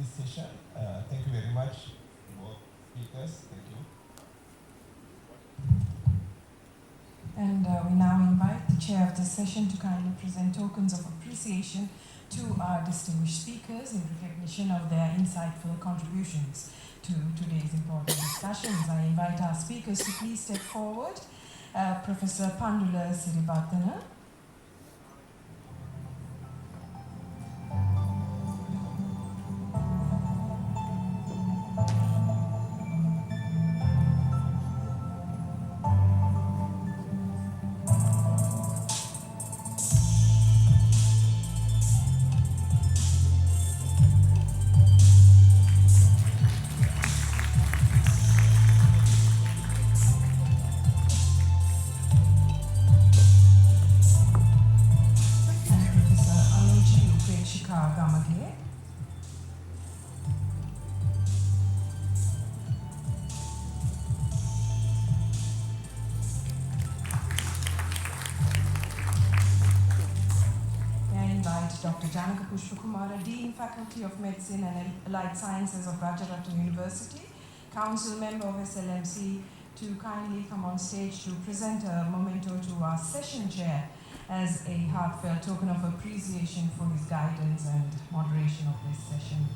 this session. Thank you very much, both speakers. Thank you. And we now invite the chair of this session to kindly present tokens of appreciation to our distinguished speakers in recognition of their insightful contributions to today's important discussions. I invite our speakers to please step forward. Professor Pandula Siribathana. Dr. Janaka Pushpakumara, Dean, Faculty of Medicine and Allied Sciences of Rajaratnam University, Council Member of SLMC, to kindly come on stage to present a memento to our session chair as a heartfelt token of appreciation for his guidance and moderation of this session.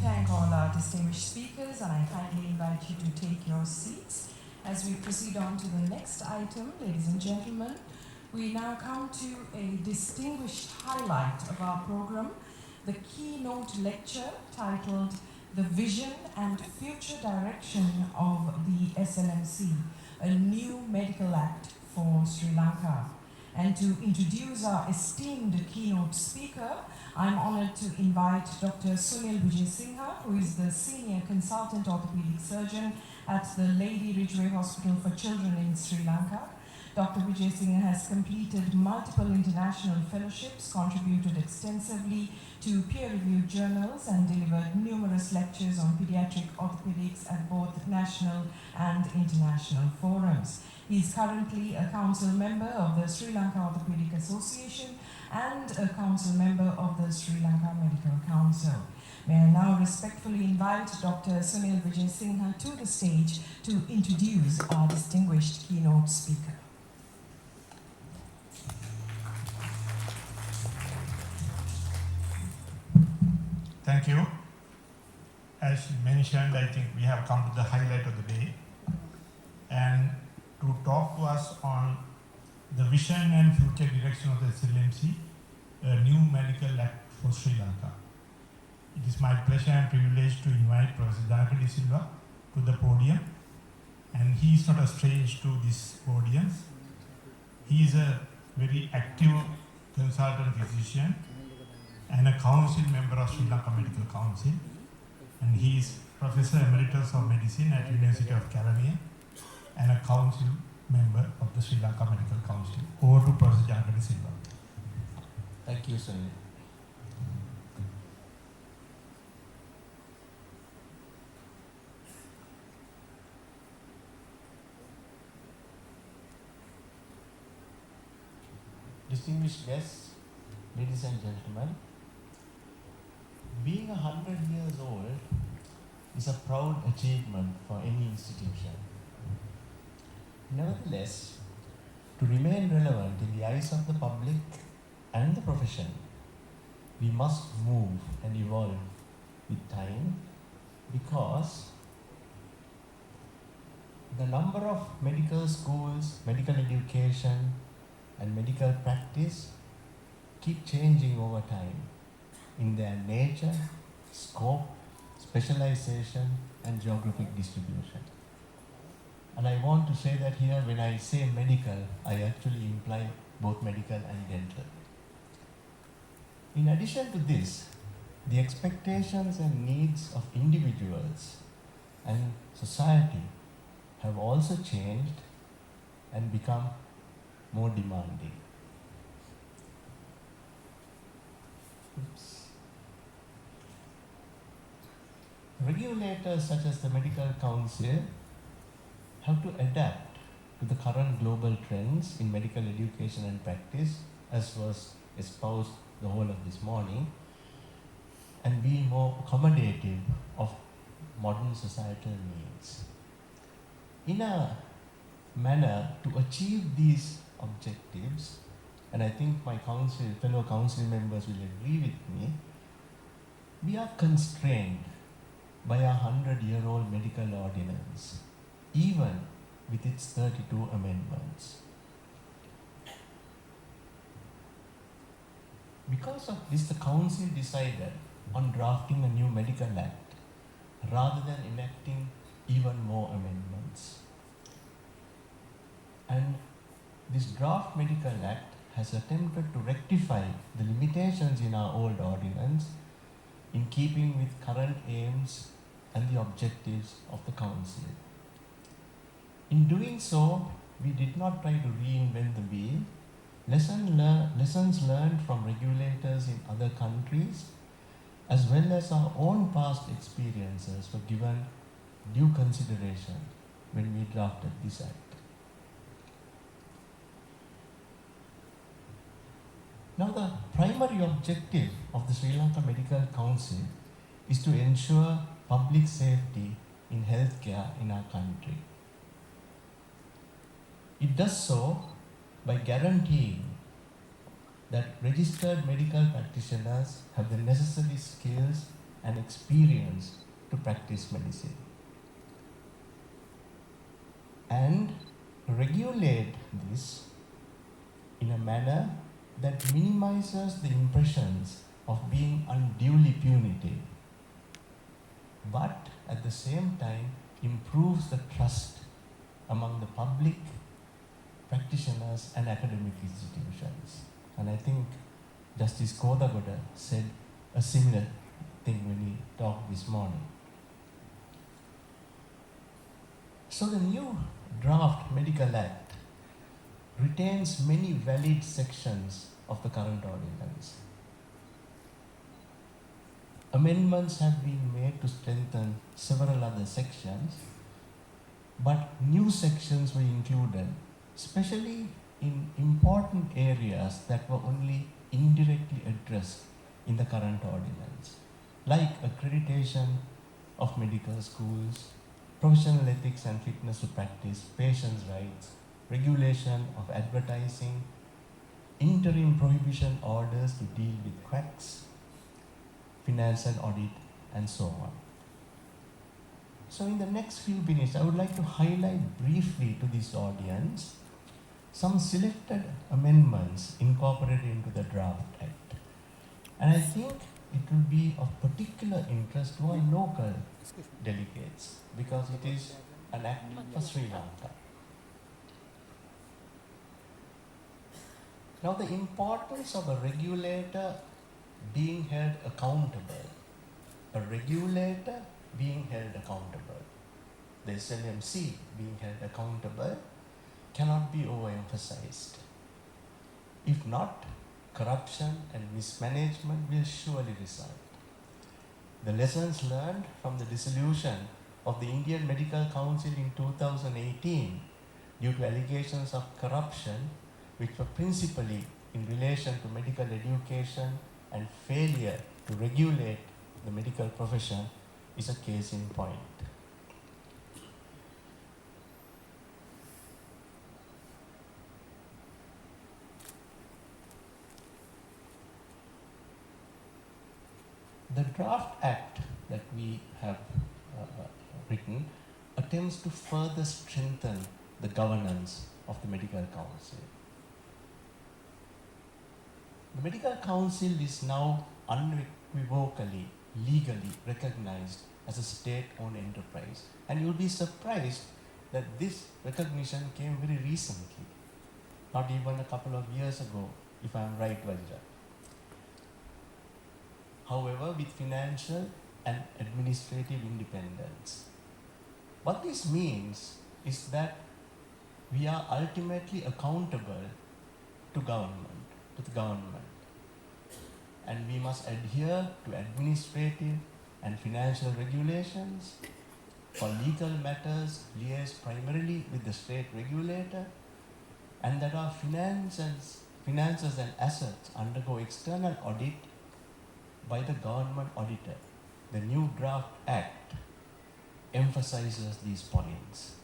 Thank all our distinguished speakers, and I kindly invite you to take your seats as we proceed on to the next item. Ladies and gentlemen, we now come to a distinguished highlight of our program, the keynote lecture titled The Vision and Future Direction of the SLMC, a New Medical Act for Sri Lanka. And to introduce our esteemed keynote speaker, I'm honored to invite Dr. Sunil Vijay-Singha, who is the Senior Consultant Orthopedic Surgeon at the Lady Ridgeway Hospital for Children in Sri Lanka. Dr. Vijay-Singha has completed multiple international fellowships, contributed extensively to peer-reviewed journals, and delivered numerous lectures on pediatric orthopedics at both national and international forums. He is currently a council member of the Sri Lanka Orthopedic Association and a council member of the Sri Lanka Medical Council. May I now respectfully invite Dr. Sunil Vijay-Singha to the stage to introduce our distinguished keynote speaker. Thank you. As you mentioned, I think we have come to the highlight of the day. And to talk to us on the vision and future direction of the SLMC, a new medical act for Sri Lanka. It is my pleasure and privilege to invite Professor Janaka De Silva to the podium. And he is not a stranger to this audience. He is a very active consultant physician and a council member of Sri Lanka Medical Council. And he is Professor Emeritus of Medicine at University of Kalamia and a council member of the Sri Lanka Medical Council. Over to Professor Janaka De Silva. Thank you, Sunil. Distinguished guests, ladies and gentlemen, being 100 years old is a proud achievement for any institution. Nevertheless, to remain relevant in the eyes of the public and the profession, we must move and evolve with time, because the number of medical schools, medical education, and medical practice keep changing over time in their nature, scope, specialization, and geographic distribution. And I want to say that here, when I say medical, I actually imply both medical and dental. In addition to this, the expectations and needs of individuals and society have also changed and become more demanding. Oops. Regulators such as the Medical Council have to adapt to the current global trends in medical education and practice, as was espoused the whole of this morning, and be more accommodative of modern societal needs. In a manner to achieve these objectives, and I think my fellow council members will agree with me, we are constrained by a 100-year-old medical ordinance, even with its 32 amendments. Because of this, the council decided on drafting a new medical act rather than enacting even more amendments. And this draft medical act has attempted to rectify the limitations in our old ordinance in keeping with current aims and the objectives of the council. In doing so, we did not try to reinvent the wheel. Lessons learned from regulators in other countries, as well as our own past experiences, were given due consideration when we drafted this act. Now, the primary objective of the Sri Lanka Medical Council is to ensure public safety in healthcare in our country. It does so by guaranteeing that registered medical practitioners have the necessary skills and experience to practice medicine, and regulate this in a manner that minimizes the impressions of being unduly punitive, but at the same time improves the trust among the public, practitioners and academic institutions. And I think Justice Kodagoda said a similar thing when he talked this morning. So the new draft Medical Act retains many valid sections of the current ordinance. Amendments have been made to strengthen several other sections, but new sections were included, especially in important areas that were only indirectly addressed in the current ordinance, like accreditation of medical schools, professional ethics and fitness to practice, patients' rights, regulation of advertising, interim prohibition orders to deal with quacks, finance and audit, and so on. So in the next few minutes, I would like to highlight briefly to this audience some selected amendments incorporated into the draft act. And I think it will be of particular interest to our local delegates because it is an act for Sri Lanka. Now, the importance of a regulator being held accountable, the SLMC being held accountable, cannot be overemphasized. If not, corruption and mismanagement will surely result. The lessons learned from the dissolution of the Indian Medical Council in 2018 due to allegations of corruption, which were principally in relation to medical education and failure to regulate the medical profession, is a case in point. The draft act that we have written attempts to further strengthen the governance of the Medical Council. The Medical Council is now unequivocally, legally recognized as a state-owned enterprise, and you'll be surprised that this recognition came very recently, not even a couple of years ago, if I am right, Vajra. However, with financial and administrative independence. What this means is that we are ultimately accountable to government, to the government. And we must adhere to administrative and financial regulations. For legal matters, liaise primarily with the state regulator, and that our finances and assets undergo external audit by the government auditor. The new draft act emphasizes these points.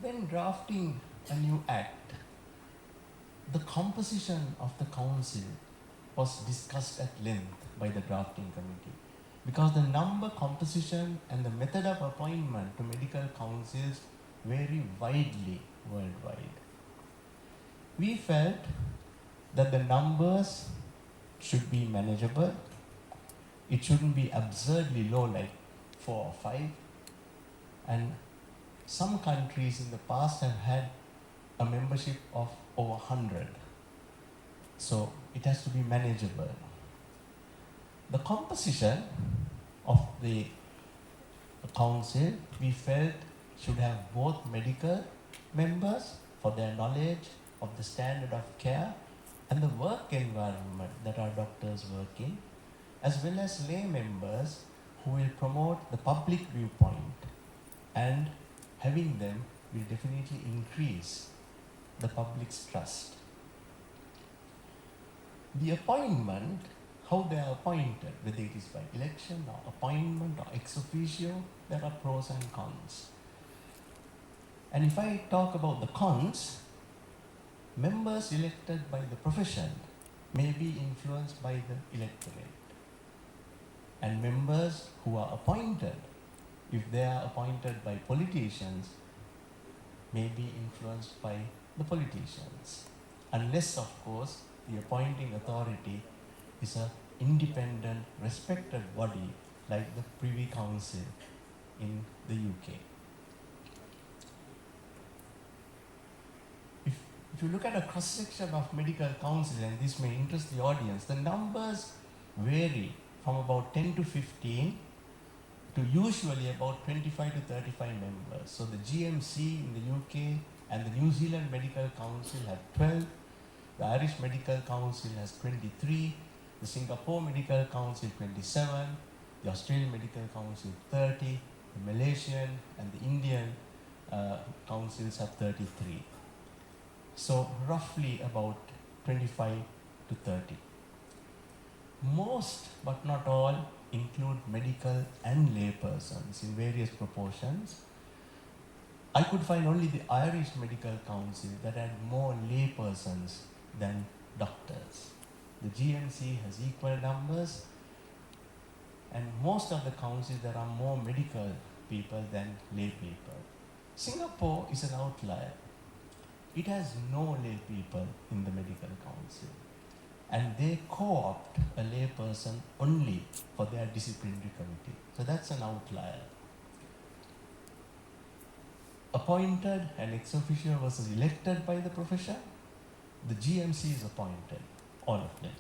When drafting a new act, the composition of the council was discussed at length by the drafting committee, because the number, composition, and the method of appointment to medical councils vary widely worldwide. We felt that the numbers should be manageable. It shouldn't be absurdly low, like 4 or 5. And some countries in the past have had a membership of over 100. So it has to be manageable. The composition of the council, we felt, should have both medical members for their knowledge of the standard of care and the work environment that our doctors work in, as well as lay members who will promote the public viewpoint, and having them will definitely increase the public's trust. The appointment, how they are appointed, whether it is by election or appointment or ex officio, there are pros and cons. And if I talk about the cons, members elected by the profession may be influenced by the electorate. And members who are appointed, if they are appointed by politicians, may be influenced by the politicians. Unless, of course, the appointing authority is an independent, respected body like the Privy Council in the UK. If you look at a cross-section of medical council, and this may interest the audience, the numbers vary from about 10 to 15 to usually about 25 to 35 members. So the GMC in the UK and the New Zealand Medical Council have 12, the Irish Medical Council has 23, the Singapore Medical Council 27, the Australian Medical Council 30, the Malaysian and the Indian councils have 33. So roughly about 25 to 30. Most, but not all, include medical and lay persons in various proportions. I could find only the Irish Medical Council that had more lay persons than doctors. The GMC has equal numbers, and most of the councils there are more medical people than lay people. Singapore is an outlier. It has no lay people in the medical council, and they co-opt a lay person only for their disciplinary committee. So that's an outlier. Appointed and ex officio versus elected by the profession. The GMC is appointed, all of them.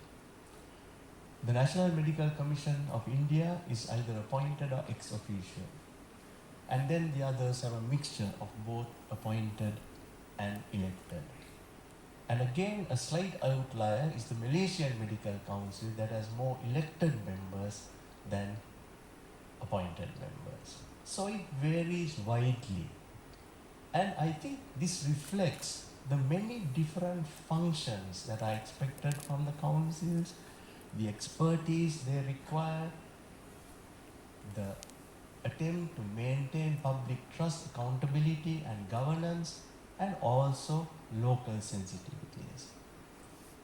The National Medical Commission of India is either appointed or ex officio. And then the others have a mixture of both appointed and elected. And again, a slight outlier is the Malaysian Medical Council that has more elected members than appointed members. So it varies widely. And I think this reflects the many different functions that are expected from the councils, the expertise they require, the attempt to maintain public trust, accountability and governance, and also local sensitivities.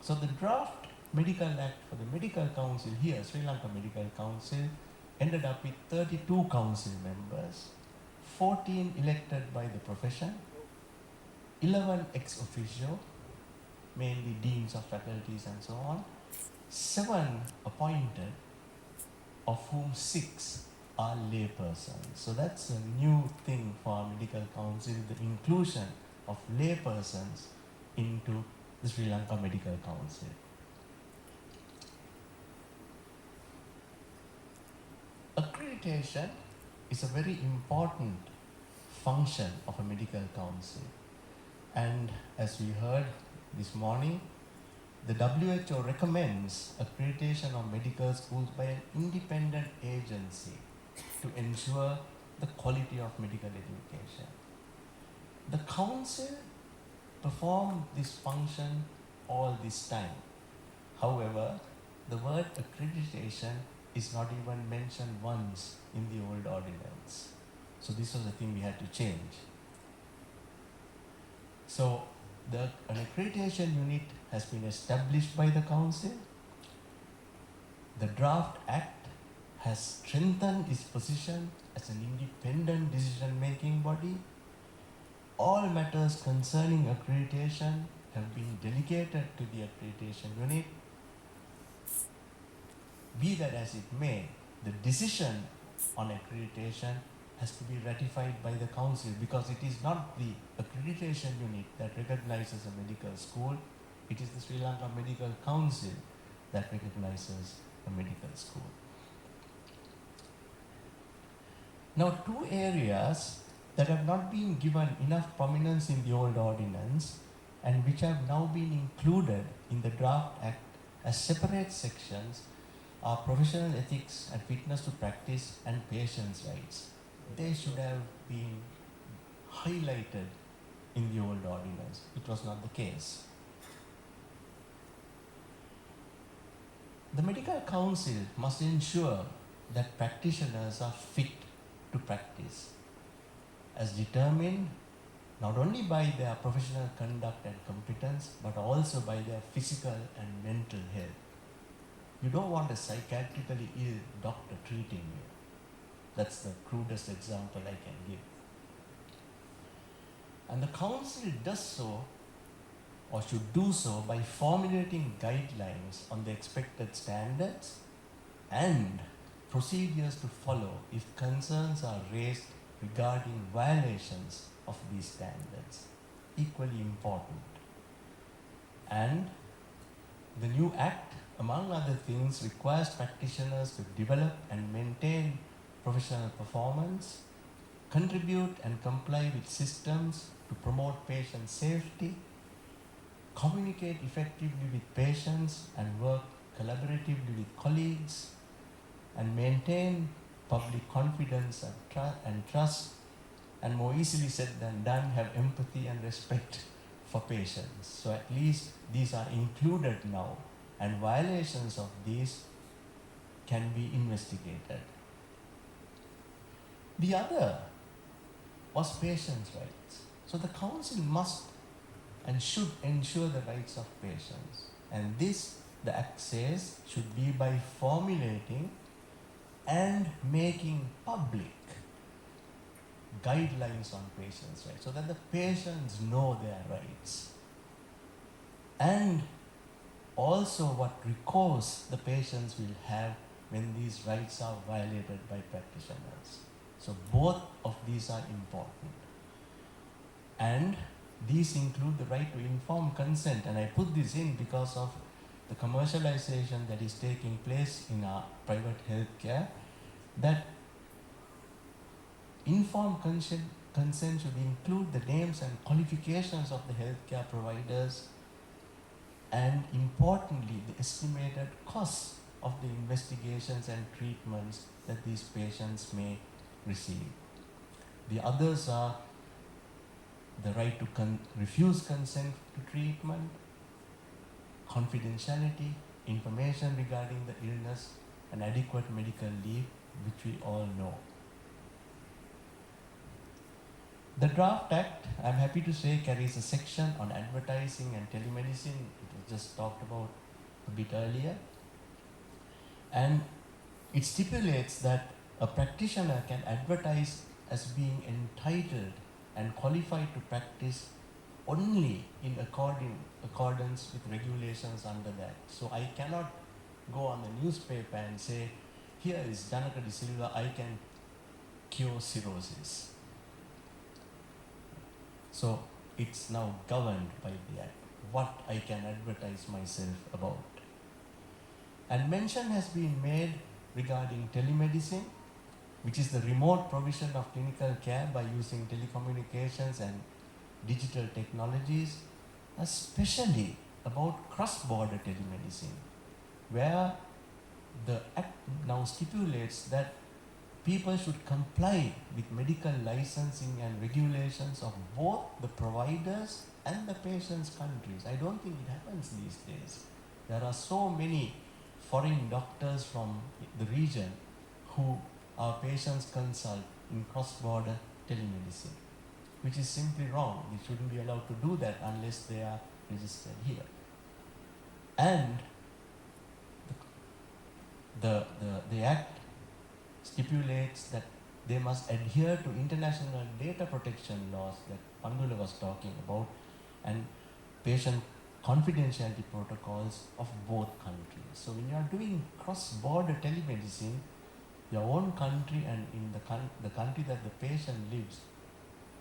So the draft Medical Act for the Medical Council here, Sri Lanka Medical Council, ended up with 32 council members, 14 elected by the profession, 11 ex officio, mainly deans of faculties and so on, 7 appointed, of whom 6 are laypersons. So that's a new thing for our medical council, the inclusion of laypersons into the Sri Lanka Medical Council. Accreditation is a very important function of a medical council. And as we heard this morning, the WHO recommends accreditation of medical schools by an independent agency to ensure the quality of medical education. The council performed this function all this time. However, the word accreditation is not even mentioned once in the old ordinance. So this was the thing we had to change. So an accreditation unit has been established by the council. The draft act has strengthened its position as an independent decision-making body. All matters concerning accreditation have been delegated to the accreditation unit. Be that as it may, the decision on accreditation has to be ratified by the council, because it is not the accreditation unit that recognizes a medical school, it is the Sri Lanka Medical Council that recognizes a medical school. Now, 2 areas that have not been given enough prominence in the old ordinance and which have now been included in the draft act as separate sections are professional ethics and fitness to practice and patients' rights. They should have been highlighted in the old ordinance. It was not the case. The medical council must ensure that practitioners are fit to practice, as determined not only by their professional conduct and competence, but also by their physical and mental health. You don't want a psychiatrically ill doctor treating you. That's the crudest example I can give. And the council does so, or should do so, by formulating guidelines on the expected standards and procedures to follow if concerns are raised regarding violations of these standards. Equally important. And the new act, among other things, requires practitioners to develop and maintain professional performance, contribute and comply with systems to promote patient safety, communicate effectively with patients and work collaboratively with colleagues, and maintain public confidence and trust, and more easily said than done, have empathy and respect for patients. So at least these are included now, and violations of these can be investigated. The other was patients' rights. So the council must and should ensure the rights of patients. And this, the Act says, should be by formulating and making public guidelines on patients' rights, so that the patients know their rights. And also what recourse the patients will have when these rights are violated by practitioners. So both of these are important. And these include the right to informed consent, and I put this in because of the commercialization that is taking place in our private healthcare, that informed consent should include the names and qualifications of the healthcare providers, and importantly, the estimated costs of the investigations and treatments that these patients may receive. The others are the right to refuse consent to treatment, confidentiality, information regarding the illness, and adequate medical leave, which we all know. The draft act, I'm happy to say, carries a section on advertising and telemedicine. It was just talked about a bit earlier. And it stipulates that a practitioner can advertise as being entitled and qualified to practice only in accordance with regulations under that. So I cannot go on the newspaper and say, here is Janaka de Silva, I can cure cirrhosis. So it's now governed by the act, what I can advertise myself about. And mention has been made regarding telemedicine, which is the remote provision of clinical care by using telecommunications and digital technologies, especially about cross-border telemedicine, where the act now stipulates that people should comply with medical licensing and regulations of both the providers and the patient's countries. I don't think it happens these days. There are so many foreign doctors from the region who our patients consult in cross-border telemedicine, which is simply wrong. They shouldn't be allowed to do that unless they are registered here. And the act stipulates that they must adhere to international data protection laws that Pandula was talking about and patient confidentiality protocols of both countries. So when you are doing cross-border telemedicine, your own country and in the country that the patient lives,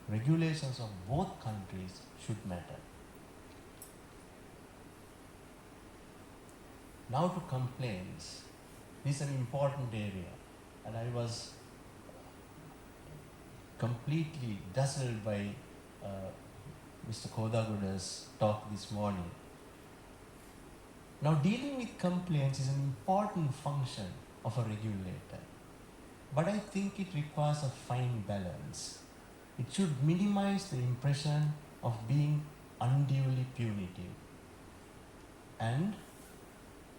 regulations of both countries should matter. Now to complaints. This is an important area, and I was completely dazzled by Mr. Kodaguda's talk this morning. Now, dealing with complaints is an important function of a regulator, but I think it requires a fine balance. It should minimize the impression of being unduly punitive. And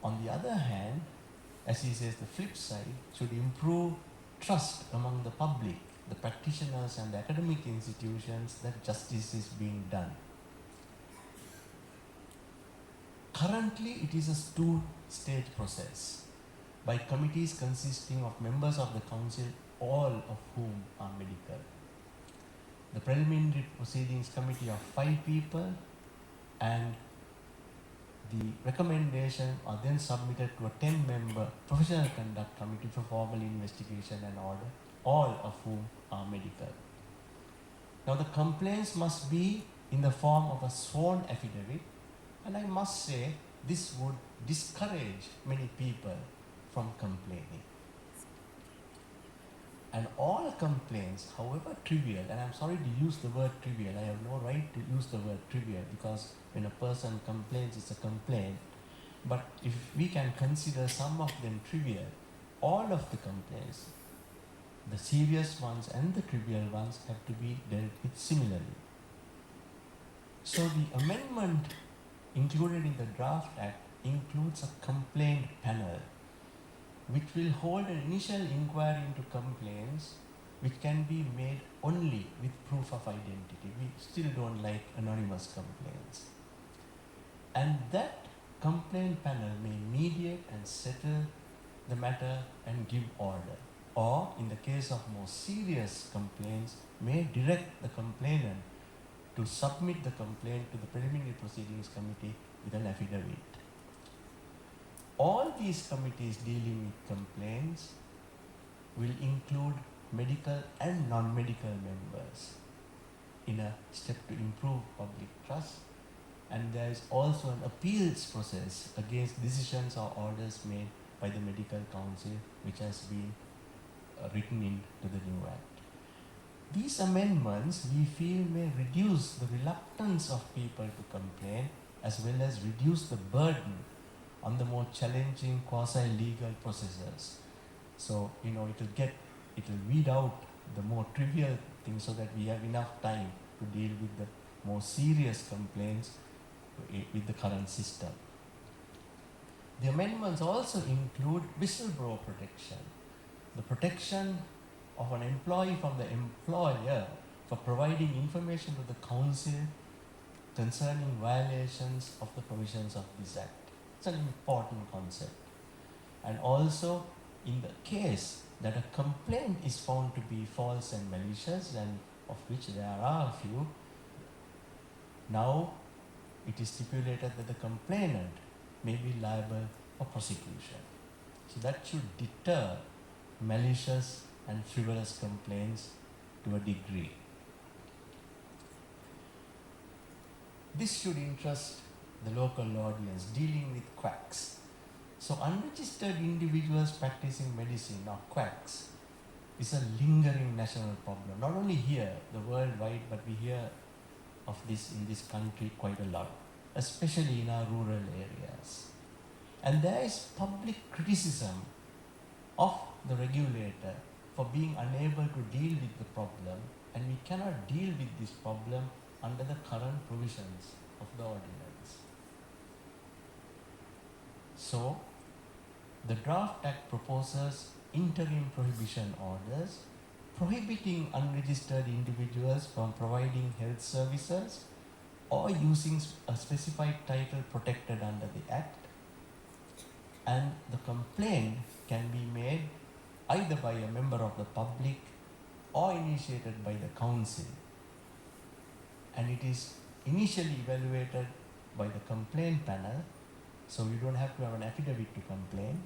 on the other hand, as he says, the flip side should improve trust among the public, the practitioners and the academic institutions that justice is being done. Currently, it is a two-stage process by committees consisting of members of the council, all of whom are medical. The preliminary proceedings committee of 5 people, and the recommendation are then submitted to a 10-member professional conduct committee for formal investigation and order, all of whom are medical. Now the complaints must be in the form of a sworn affidavit, and I must say this would discourage many people from complaining. And all complaints, however trivial, and I'm sorry to use the word trivial, I have no right to use the word trivial because when a person complains, it's a complaint. But if we can consider some of them trivial, all of the complaints, the serious ones and the trivial ones, have to be dealt with similarly. So the amendment included in the draft act includes a complaint panel which will hold an initial inquiry into complaints which can be made only with proof of identity. We still don't like anonymous complaints. And that complaint panel may mediate and settle the matter and give order. Or, in the case of more serious complaints, may direct the complainant to submit the complaint to the preliminary proceedings committee with an affidavit. All these committees dealing with complaints will include medical and non-medical members in a step to improve public trust, and there is also an appeals process against decisions or orders made by the medical council which has been written into the new act. These amendments we feel may reduce the reluctance of people to complain as well as reduce the burden on the more challenging quasi-legal processes. So, it will weed out the more trivial things so that we have enough time to deal with the more serious complaints with the current system. The amendments also include whistleblower protection, the protection of an employee from the employer for providing information to the council concerning violations of the provisions of this act. It's an important concept. And also, in the case that a complaint is found to be false and malicious, and of which there are a few, now it is stipulated that the complainant may be liable for prosecution. So that should deter malicious and frivolous complaints to a degree. This should interest the local audience dealing with quacks. So unregistered individuals practicing medicine or quacks is a lingering national problem. Not only here, the worldwide, but we hear of this in this country quite a lot, especially in our rural areas. And there is public criticism of the regulator for being unable to deal with the problem, and we cannot deal with this problem under the current provisions of the ordinance. So, the draft act proposes interim prohibition orders prohibiting unregistered individuals from providing health services or using a specified title protected under the act, and the complaint can be made either by a member of the public or initiated by the council, and it is initially evaluated by the complaint panel, so you don't have to have an affidavit to complain,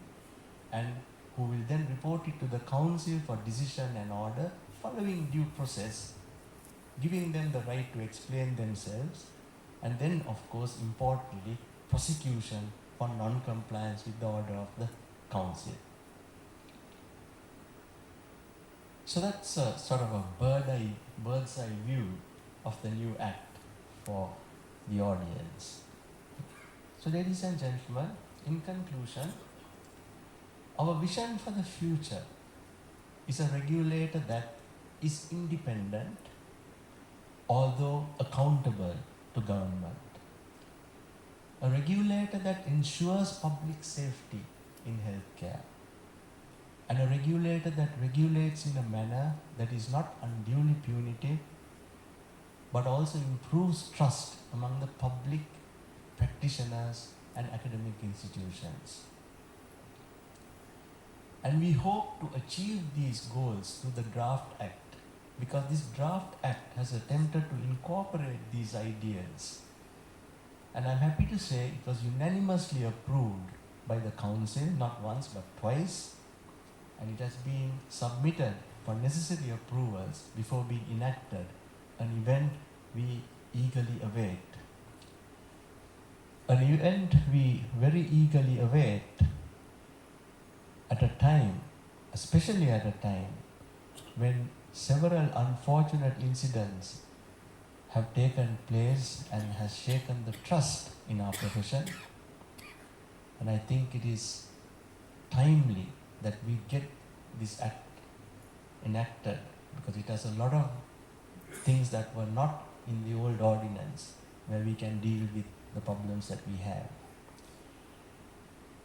and who will then report it to the council for decision and order following due process, giving them the right to explain themselves, and then of course importantly prosecution for non-compliance with the order of the council. So that's a sort of a bird's eye view of the new act for the audience. So ladies and gentlemen, in conclusion, our vision for the future is a regulator that is independent, although accountable to government. A regulator that ensures public safety in healthcare, and a regulator that regulates in a manner that is not unduly punitive, but also improves trust among the public, practitioners, and academic institutions. And we hope to achieve these goals through the draft act, because this draft act has attempted to incorporate these ideas. And I'm happy to say it was unanimously approved by the council, not once but twice, and it has been submitted for necessary approvals before being enacted, an event we eagerly await. An event we very eagerly await at a time, especially at a time when several unfortunate incidents have taken place and has shaken the trust in our profession. And I think it is timely that we get this act enacted, because it has a lot of things that were not in the old ordinance where we can deal with the problems that we have.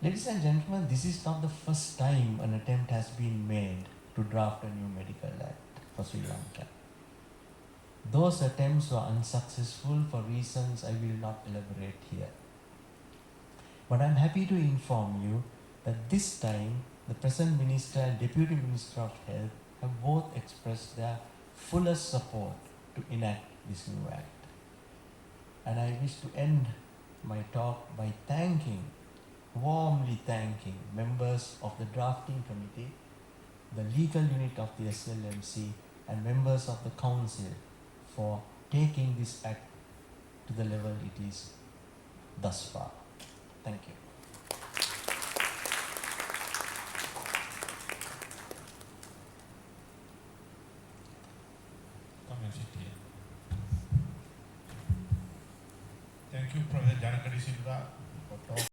Ladies and gentlemen, this is not the first time an attempt has been made to draft a new medical act for Sri Lanka. Those attempts were unsuccessful for reasons I will not elaborate here. But I'm happy to inform you that this time the present Minister and Deputy Minister of Health have both expressed their fullest support to enact this new act. And I wish to end my talk by warmly thanking members of the drafting committee, the legal unit of the SLMC, and members of the council for taking this act to the level it is thus far. Thank you. Come and sit here. Thank you, Professor Janakari Silva, for talking.